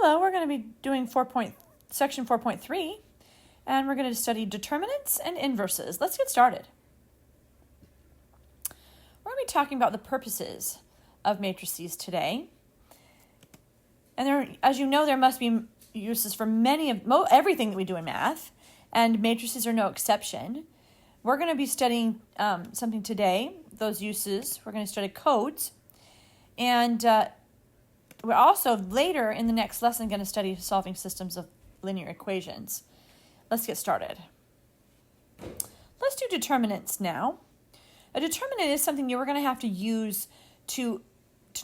Hello, we're going to be doing section 4.3, and we're going to study determinants and inverses. Let's get started. We're going to be talking about the purposes of matrices today. And as you know, there must be uses for everything that we do in math, and matrices are no exception. We're going to be studying something today, those uses. We're going to study codes, and we're also later in the next lesson going to study solving systems of linear equations. Let's get started. Let's do determinants now. A determinant is something you're going to have to use to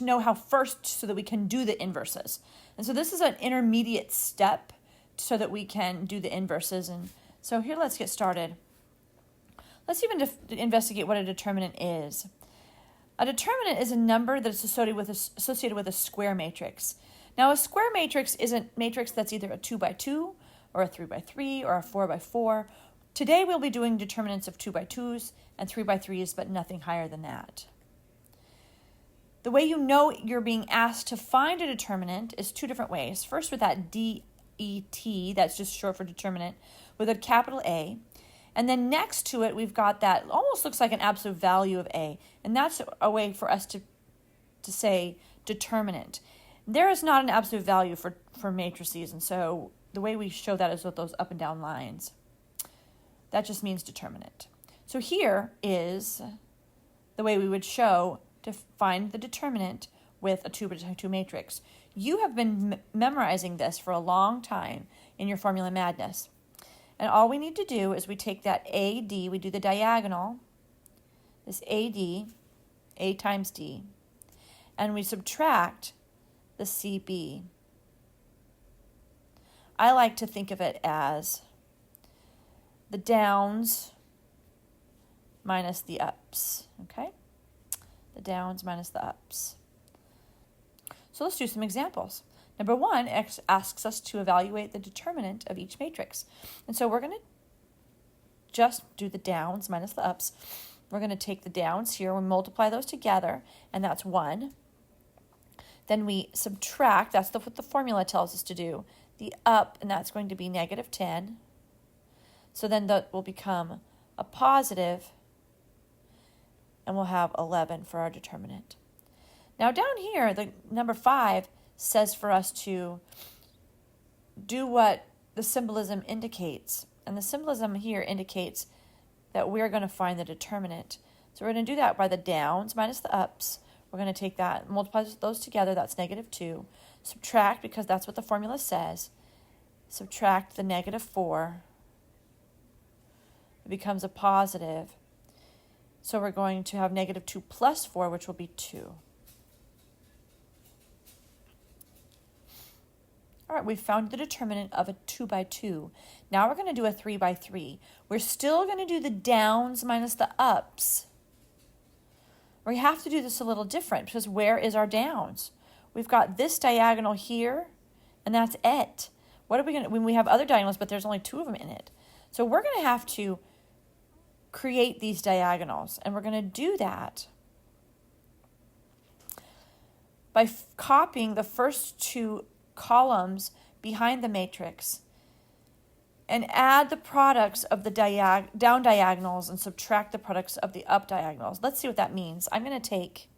know how first so that we can do the inverses. And so this is an intermediate step so that we can do the inverses. And so here, let's get started. Let's even investigate what a determinant is. A determinant is a number that's associated with a square matrix. Now, a square matrix is a matrix that's either a 2 by 2 or a 3 by 3 or a 4 by 4. Today, we'll be doing determinants of 2 by 2s and 3 by 3s, but nothing higher than that. The way you know you're being asked to find a determinant is two different ways. First, with that DET, that's just short for determinant, with a capital A. And then next to it, we've got that almost looks like an absolute value of A. And that's a way for us to say determinant. There is not an absolute value for matrices. And so the way we show that is with those up and down lines. That just means determinant. So here is the way we would show to find the determinant with a 2 by 2 matrix. You have been memorizing this for a long time in your formula madness. And all we need to do is we take that AD, we do the diagonal, this AD, A times D, and we subtract the CB. I like to think of it as the downs minus the ups, okay? The downs minus the ups. So let's do some examples. Number 1 asks us to evaluate the determinant of each matrix. And so we're going to just do the downs minus the ups. We're going to take the downs here, we multiply those together, and that's 1. Then we subtract, that's what the formula tells us to do, the up, and that's going to be negative 10. So then that will become a positive, and we'll have 11 for our determinant. Now down here, the number 5 says for us to do what the symbolism indicates. And the symbolism here indicates that we're going to find the determinant. So we're going to do that by the downs minus the ups. We're going to take that, multiply those together, that's negative 2. Subtract, because that's what the formula says. Subtract the negative 4. It becomes a positive. So we're going to have negative 2 plus 4, which will be 2. All right, we've found the determinant of a 2 by 2. Now we're going to do a 3 by 3. We're still going to do the downs minus the ups. We have to do this a little different because where is our downs? We've got this diagonal here, and that's it. What are we going to, when we have other diagonals, but there's only 2 of them in it. So we're going to have to create these diagonals, and we're going to do that by copying the first 2 columns behind the matrix and add the products of the down diagonals and subtract the products of the up diagonals. Let's see what that means. I'm going to take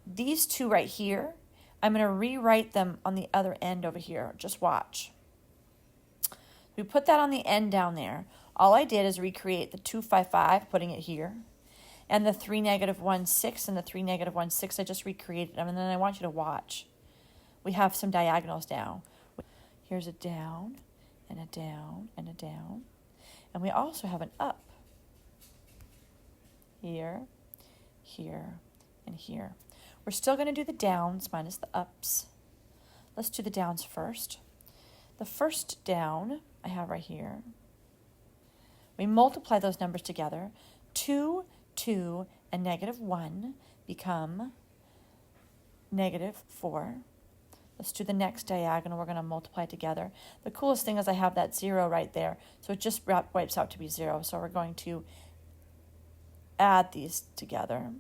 these 2 right here. I'm going to rewrite them on the other end over here. Just watch. We put that on the end down there. All I did is recreate the 2, 5, 5, putting it here, and the 3, negative 1, 6, and the 3, negative 1, 6. I just recreated them, and then I want you to watch. We have some diagonals down. Here's a down, and a down, and a down. And we also have an up. Here, here, and here. We're still going to do the downs minus the ups. Let's do the downs first. The first down I have right here. We multiply those numbers together. 2, 2, and negative 1 become negative 4. Let's do the next diagonal. We're going to multiply together. The coolest thing is I have that 0 right there. So it just wipes out to be 0. So we're going to add these together.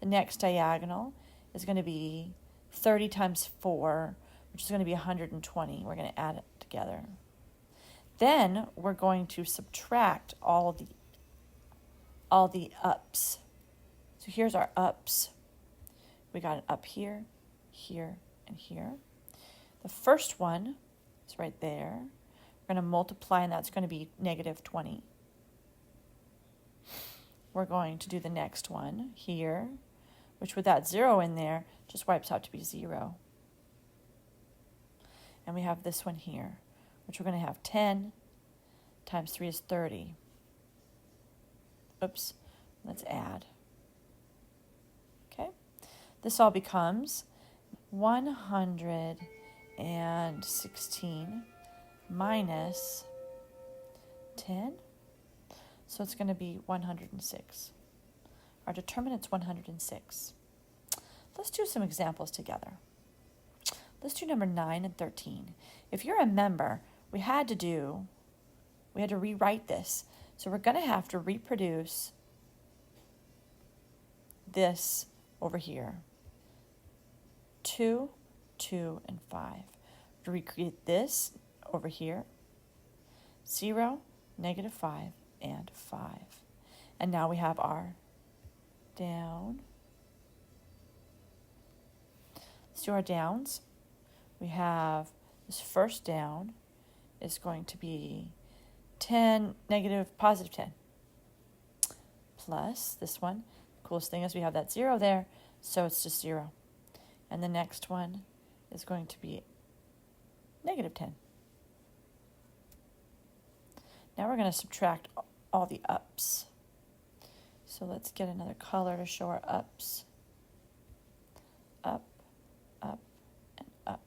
The next diagonal is going to be 30 times 4, which is going to be 120. We're going to add it together. Then we're going to subtract all the ups. So here's our ups. We got an up here, here, and here. The first one is right there. We're going to multiply, and that's going to be negative 20. We're going to do the next one here, which with that 0 in there just wipes out to be 0. And we have this one here, which we're going to have 10 times 3 is 30. Oops, let's add. Okay, this all becomes 116 minus 10. So it's going to be 106. Our determinant's 106. Let's do some examples together. Let's do number 9 and 13. If you remember, we had to rewrite this. So we're going to have to reproduce this over here. 2, 2, and 5. To recreate this over here. 0, negative 5, and 5. And now we have our down. Let's do our downs. We have this first down is going to be 10, negative, positive 10. Plus this one. The coolest thing is we have that 0 there, so it's just 0. And the next one is going to be negative 10. Now we're going to subtract all the ups. So let's get another color to show our ups. Up, up, and up.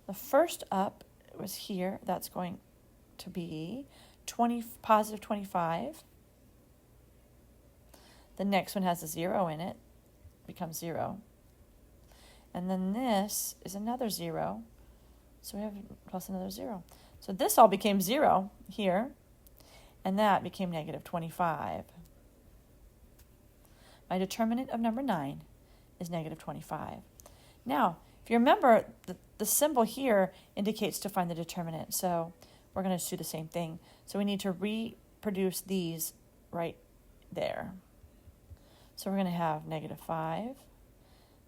The first up was here. That's going to be positive 25. The next one has a 0 in it. Becomes 0. And then this is another 0. So we have plus another 0. So this all became 0 here. And that became negative 25. My determinant of number 9 is negative 25. Now, if you remember, the symbol here indicates to find the determinant. So we're going to do the same thing. So we need to reproduce these right there. So we're going to have negative 5,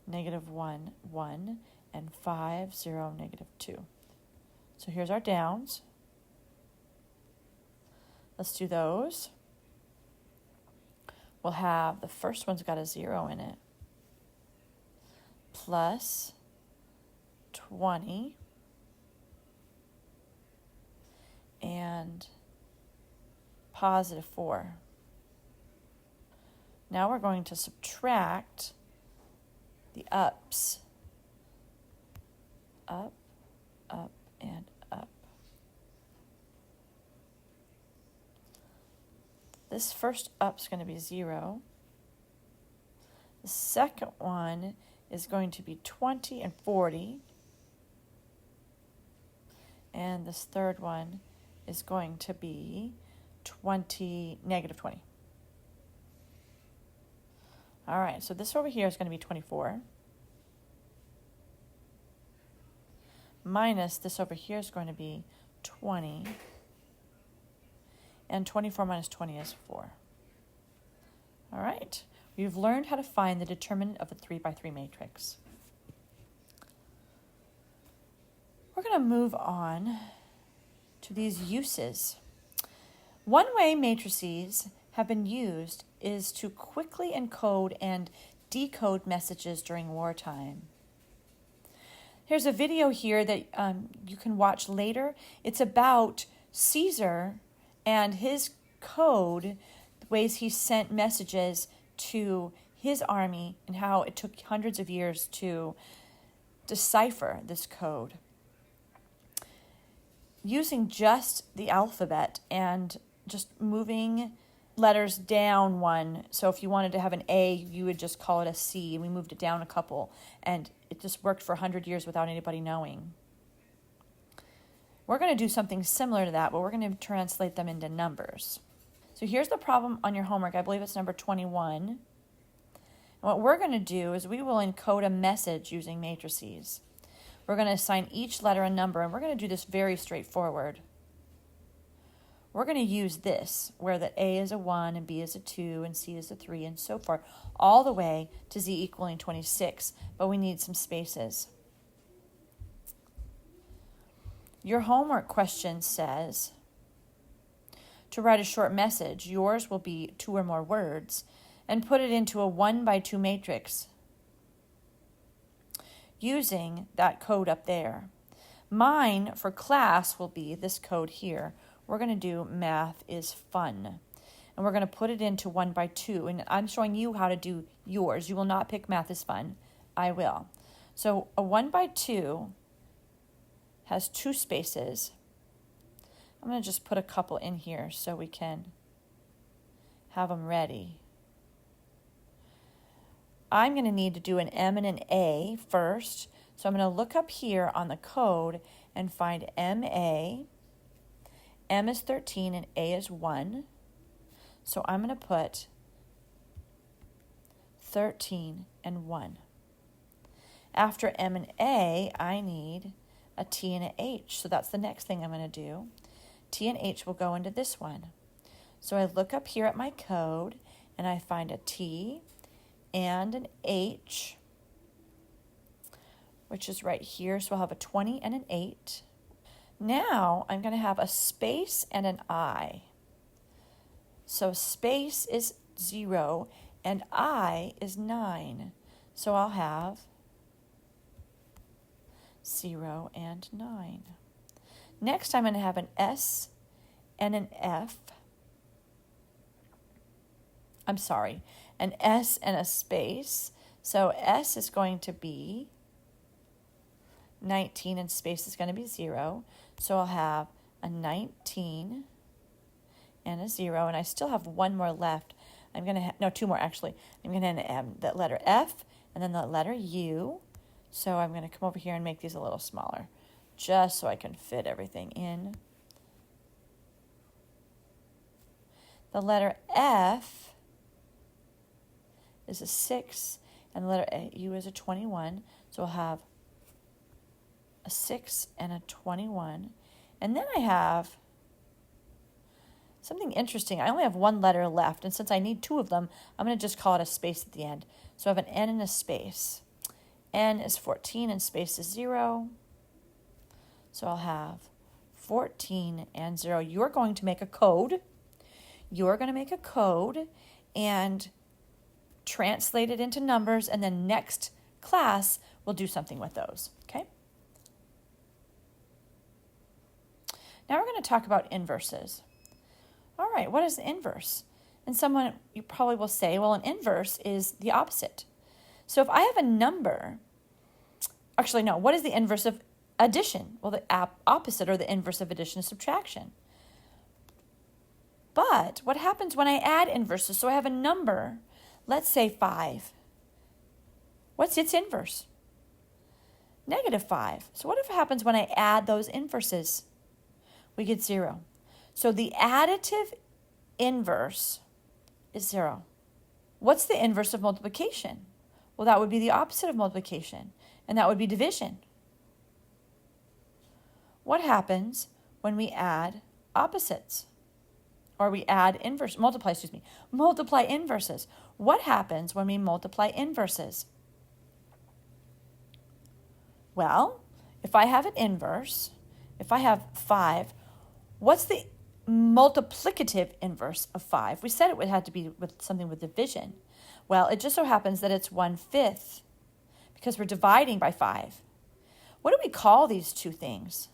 negative 1, 1, and 5, 0, negative 2. So here's our downs. Let's do those. We'll have the first one's got a 0 in it. Plus 20. And positive 4. Now we're going to subtract the ups. Up, up, and up. This first up's going to be 0. The second one is going to be 20 and 40. And this third one is going to be negative 20. All right, so this over here is going to be 24. Minus this over here is going to be 20. And 24 minus 20 is 4. All right, we've learned how to find the determinant of a 3 by 3 matrix. We're going to move on to these uses. One way matrices have been used is to quickly encode and decode messages during wartime. Here's a video here that you can watch later. It's about Caesar and his code, the ways he sent messages to his army and how it took hundreds of years to decipher this code. Using just the alphabet and just moving letters down one. So if you wanted to have an A, you would just call it a C. We moved it down a couple, and it just worked for 100 years without anybody knowing. We're going to do something similar to that, but we're going to translate them into numbers. So here's the problem on your homework. I believe it's number 21. And what we're going to do is we will encode a message using matrices. We're going to assign each letter a number, and we're going to do this very straightforward. We're going to use this, where the A is a 1, and B is a 2, and C is a 3, and so forth, all the way to Z equaling 26, but we need some spaces. Your homework question says to write a short message. Yours will be 2 or more words, and put it into a 1 by 2 matrix using that code up there. Mine for class will be this code here. We're going to do math is fun, and we're going to put it into 1 by 2, and I'm showing you how to do yours. You will not pick math is fun. I will. So a 1 by 2 has 2 spaces. I'm going to just put a couple in here so we can have them ready. I'm going to need to do an M and an A first. So I'm going to look up here on the code and find MA. M is 13 and A is 1. So I'm going to put 13 and 1. After M and A, I need a T and an H. So that's the next thing I'm going to do. T and H will go into this one. So I look up here at my code and I find a T and an H, which is right here. So I'll have a 20 and an 8. Now I'm going to have a space and an I. So space is 0 and I is 9. So I'll have 0 and 9. Next I'm going to have an S and an F. I'm sorry, an S and a space. So S is going to be 19 and space is going to be 0. So I'll have a 19 and a 0, and I still have one more left. I'm going to have, no, 2 more actually. I'm going to have that letter F and then the letter U. So I'm going to come over here and make these a little smaller just so I can fit everything in. The letter F is a 6 and the letter U is a 21. So I'll have a 6 and a 21. And then I have something interesting. I only have 1 letter left, and since I need 2 of them, I'm going to just call it a space at the end. So I have an N and a space. N is 14 and space is 0. So I'll have 14 and 0. You're going to make a code. You're going to make a code and translate it into numbers, and then next class we'll do something with those. Okay? Now we're going to talk about inverses. All right, what is the inverse? And someone, you probably will say, well, an inverse is the opposite. So if I have a number, actually, no, what is the inverse of addition? Well, the opposite or the inverse of addition is subtraction. But what happens when I add inverses? So I have a number, let's say 5. What's its inverse? -5. So what happens when I add those inverses? We get 0. So the additive inverse is 0. What's the inverse of multiplication? Well, that would be the opposite of multiplication, and that would be division. What happens when we add opposites? Or we add multiply inverses. What happens when we multiply inverses? Well, if I have an inverse, if I have 5, what's the multiplicative inverse of 5? We said it had to be with something with division. Well, it just so happens that it's 1/5 because we're dividing by 5. What do we call these two things?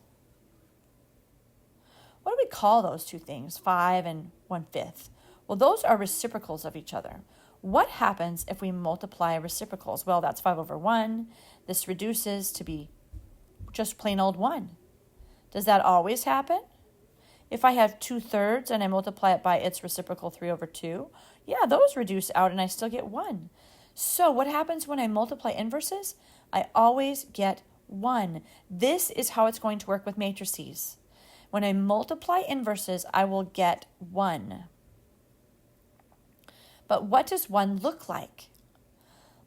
What do we call those two things, 5 and 1/5? Well, those are reciprocals of each other. What happens if we multiply reciprocals? Well, that's 5 over 1. This reduces to be just plain old 1. Does that always happen? If I have 2/3 and I multiply it by its reciprocal 3 over 2, yeah, those reduce out and I still get 1. So what happens when I multiply inverses? I always get 1. This is how it's going to work with matrices. When I multiply inverses, I will get 1. But what does 1 look like?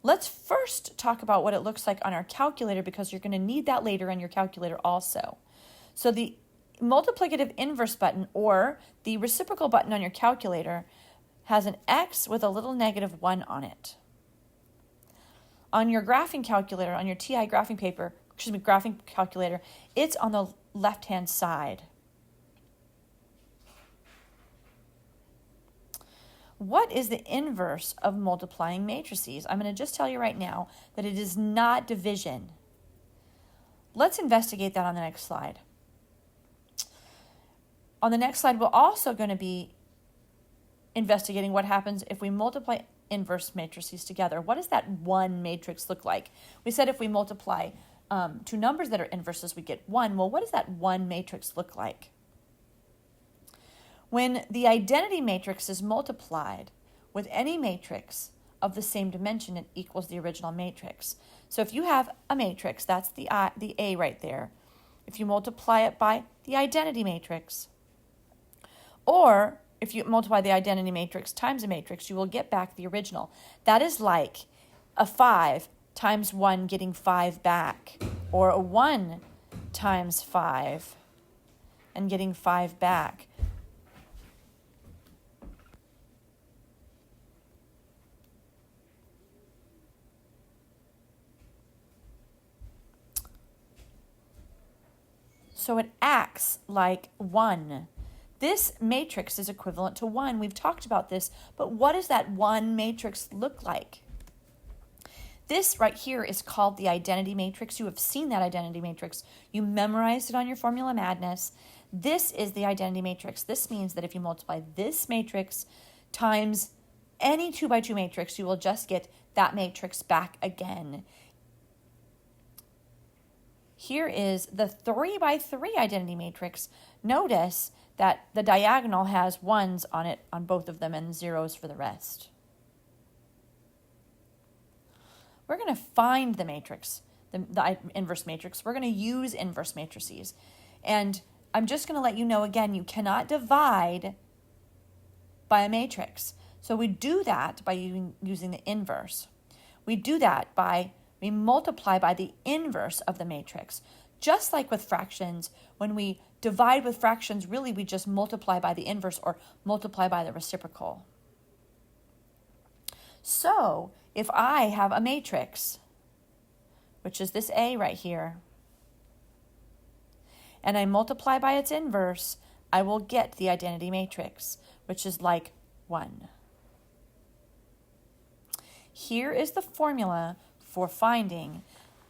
Let's first talk about what it looks like on our calculator, because you're going to need that later in your calculator also. So the multiplicative inverse button, or the reciprocal button on your calculator, has an X with a little -1 on it. On your graphing calculator, on your TI graphing paper, graphing calculator, it's on the left-hand side. What is the inverse of multiplying matrices? I'm going to just tell you right now that it is not division. Let's investigate that on the next slide. On the next slide, we're also going to be investigating what happens if we multiply inverse matrices together. What does that one matrix look like? We said if we multiply two numbers that are inverses, we get 1. Well, what does that one matrix look like? When the identity matrix is multiplied with any matrix of the same dimension, it equals the original matrix. So if you have a matrix, that's the A right there. If you multiply it by the identity matrix, or if you multiply the identity matrix times a matrix, you will get back the original. That is like a 5 times 1 getting 5 back, or a 1 times 5 and getting 5 back. So it acts like 1. This matrix is equivalent to 1. We've talked about this, but what does that 1 matrix look like? This right here is called the identity matrix. You have seen that identity matrix. You memorized it on your Formula Madness. This is the identity matrix. This means that if you multiply this matrix times any 2 by 2 matrix, you will just get that matrix back again. Here is the 3 by 3 identity matrix. Notice that the diagonal has 1s on it on both of them and 0s for the rest. We're going to find the matrix, the inverse matrix. We're going to use inverse matrices. And I'm just going to let you know again, you cannot divide by a matrix. So we do that by using the inverse. We do that by we multiply by the inverse of the matrix. Just like with fractions, when we divide with fractions, really we just multiply by the inverse or multiply by the reciprocal. So if I have a matrix, which is this A right here, and I multiply by its inverse, I will get the identity matrix, which is like 1. Here is the formula for finding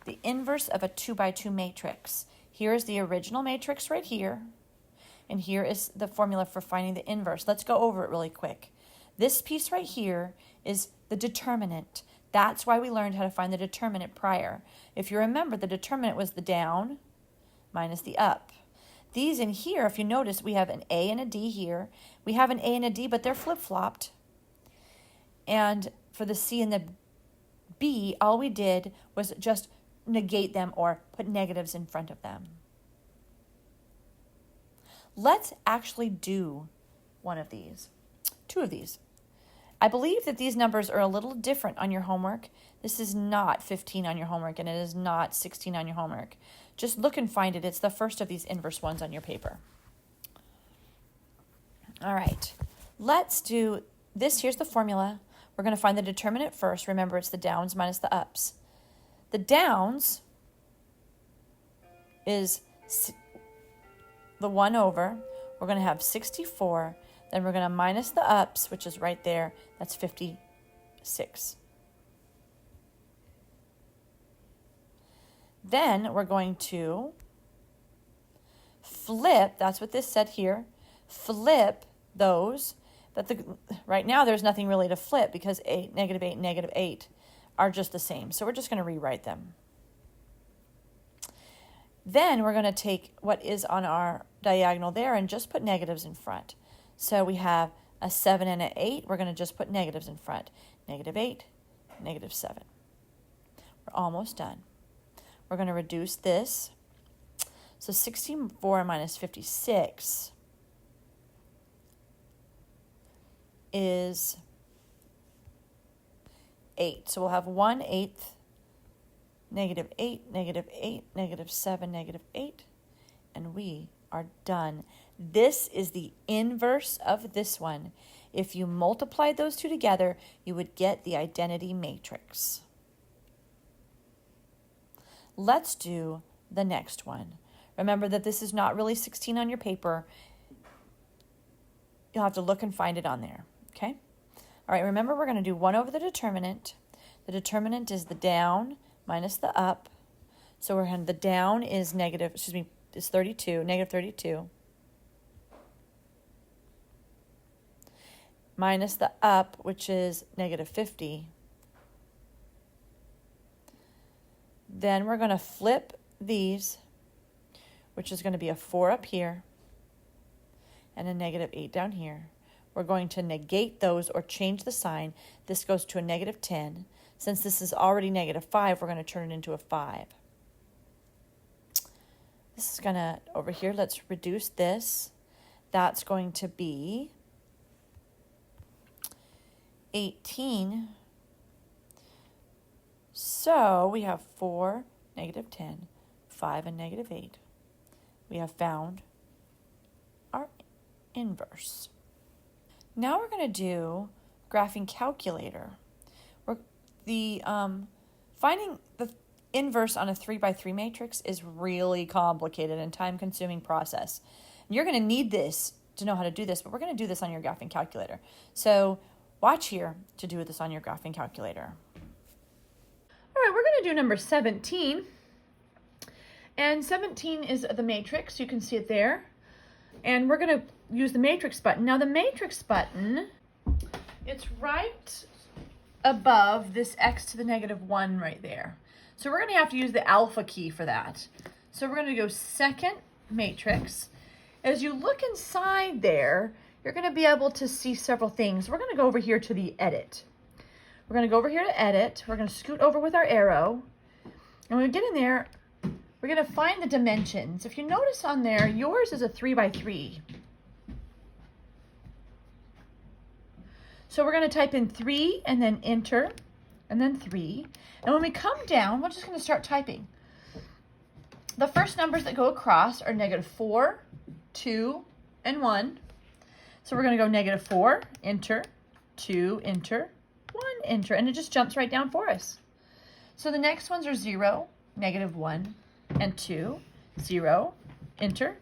the inverse of a 2 by 2 matrix. Here is the original matrix right here, and here is the formula for finding the inverse. Let's go over it really quick. This piece right here is the determinant. That's why we learned how to find the determinant prior. If you remember, the determinant was the down minus the up. These in here, if you notice, we have an A and a D here. We have an A and a D, but they're flip-flopped. And for the C and the B, all we did was just negate them or put negatives in front of them. Let's actually do one of these, 2 of these. I believe that these numbers are a little different on your homework. This is not 15 on your homework, and it is not 16 on your homework. Just look and find it. It's the first of these inverse ones on your paper. All right, let's do this. Here's the formula. We're going to find the determinant first. Remember, it's the downs minus the ups. The downs is the 1 over. We're going to have 64. Then we're going to minus the ups, which is right there. That's 56. Then we're going to flip. That's what this said here. Flip those. But right now there's nothing really to flip because 8, -8, -8 are just the same. So we're just going to rewrite them. Then we're going to take what is on our diagonal there and just put negatives in front. So we have a 7 and an 8. We're going to just put negatives in front. -8, -7. We're almost done. We're going to reduce this. So 64 minus 56 is 8. So we'll have 1/8, -8, -8, -7, -8, and we are done. This is the inverse of this one. If you multiplied those two together, you would get the identity matrix. Let's do the next one. Remember that this is not really 16 on your paper. You'll have to look and find it on there, okay? All right, remember we're going to do 1 over the determinant. The determinant is the down minus the up. So the down is is 32, negative 32. Minus the up, which is negative 50. Then we're going to flip these, which is going to be a 4 up here and a negative 8 down here. We're going to negate those or change the sign. This goes to a negative 10. Since this is already negative 5, we're going to turn it into a 5. This is going to, over here, let's reduce this. That's going to be 18. So we have 4, negative 10, 5, and negative 8. We have found our inverse. Now we're going to do graphing calculator. Finding the inverse on a 3x3 matrix is really complicated and time-consuming process. And you're going to need this to know how to do this, but we're going to do this on your graphing calculator. So watch here to do this on your graphing calculator. All right, we're going to do number 17. And 17 is the matrix. You can see it there. And we're going to use the matrix button. Now the matrix button, it's right above this x to the negative 1 right there. So we're going to have to use the alpha key for that. So we're going to go second matrix. As you look inside there, you're going to be able to see several things. We're going to go over here to the edit. We're going to go over here to edit. We're going to scoot over with our arrow. And when we get in there, we're going to find the dimensions. If you notice on there, yours is a 3x3. So we're going to type in 3 and then enter and then 3. And when we come down, we're just going to start typing. The first numbers that go across are negative 4, 2, and 1. So we're going to go negative 4, enter, 2, enter, 1, enter, and it just jumps right down for us. So the next ones are 0, negative 1, and 2, 0, enter,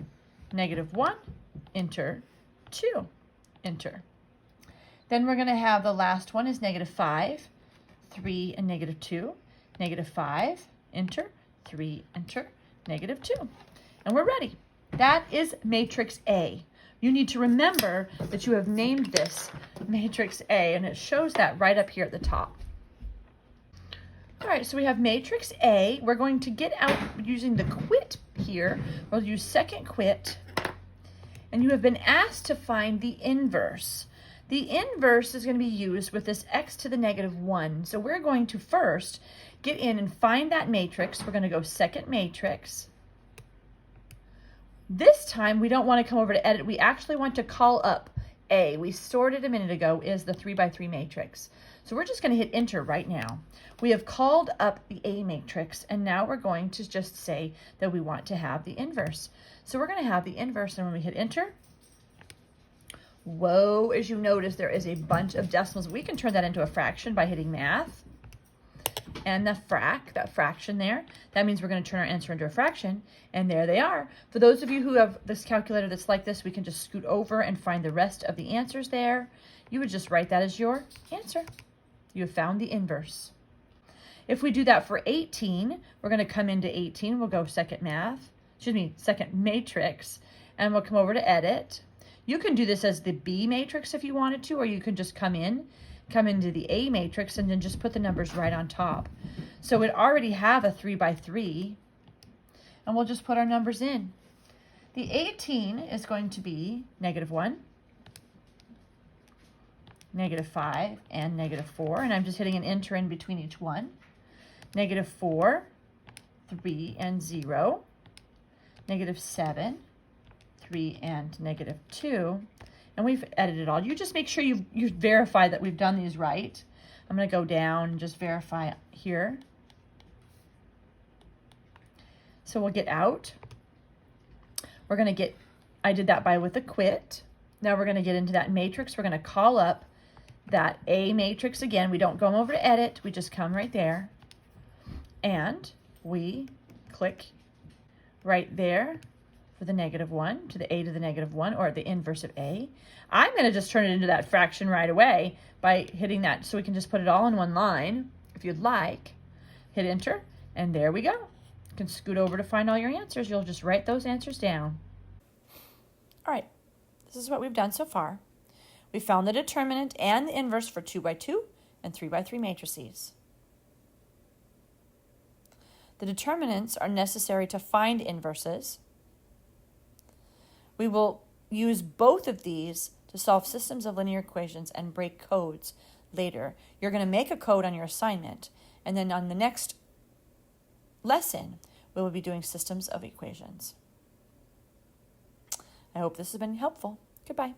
negative 1, enter, 2, enter. Then we're going to have the last one is negative 5, 3, and negative 2, negative 5, enter, 3, enter, negative 2. And we're ready. That is matrix A. You need to remember that you have named this matrix A, and it shows that right up here at the top. All right, so we have matrix A. We're going to get out using the quit here. We'll use second quit, and you have been asked to find the inverse. The inverse is going to be used with this x to the negative 1. So we're going to first get in and find that matrix. We're going to go second matrix. This time, we don't want to come over to edit. We actually want to call up A. We sorted a minute ago is the 3x3 matrix. So we're just going to hit enter right now. We have called up the A matrix, and now we're going to just say that we want to have the inverse. So we're going to have the inverse, and when we hit enter, whoa, as you notice, there is a bunch of decimals. We can turn that into a fraction by hitting math. And that fraction there, that means we're going to turn our answer into a fraction. And there they are. For those of you who have this calculator that's like this, we can just scoot over and find the rest of the answers there. You would just write that as your answer. You have found the inverse. If we do that for 18, we're going to come into 18. We'll go second matrix, and we'll come over to edit. You can do this as the B matrix if you wanted to, or you can just come into the A matrix and then just put the numbers right on top. So it already have a 3x3, and we'll just put our numbers in. The 18 is going to be negative 1, negative 5, and negative 4, and I'm just hitting an enter in between each one. Negative 4, 3, and 0, negative 7, 3, and negative 2. And we've edited all. You just make sure you verify that we've done these right. I'm going to go down and just verify here. So we'll get out. We're going to get, I did that with a quit. Now we're going to get into that matrix. We're going to call up that A matrix again. We don't go over to edit. We just come right there. And we click right there for the -1 to the A to the -1, or the inverse of A. I'm going to just turn it into that fraction right away by hitting that. So we can just put it all in one line if you'd like. Hit enter, and there we go. You can scoot over to find all your answers. You'll just write those answers down. All right, this is what we've done so far. We found the determinant and the inverse for 2x2 and 3x3 matrices. The determinants are necessary to find inverses. We will use both of these to solve systems of linear equations and break codes later. You're going to make a code on your assignment, and then on the next lesson, we will be doing systems of equations. I hope this has been helpful. Goodbye.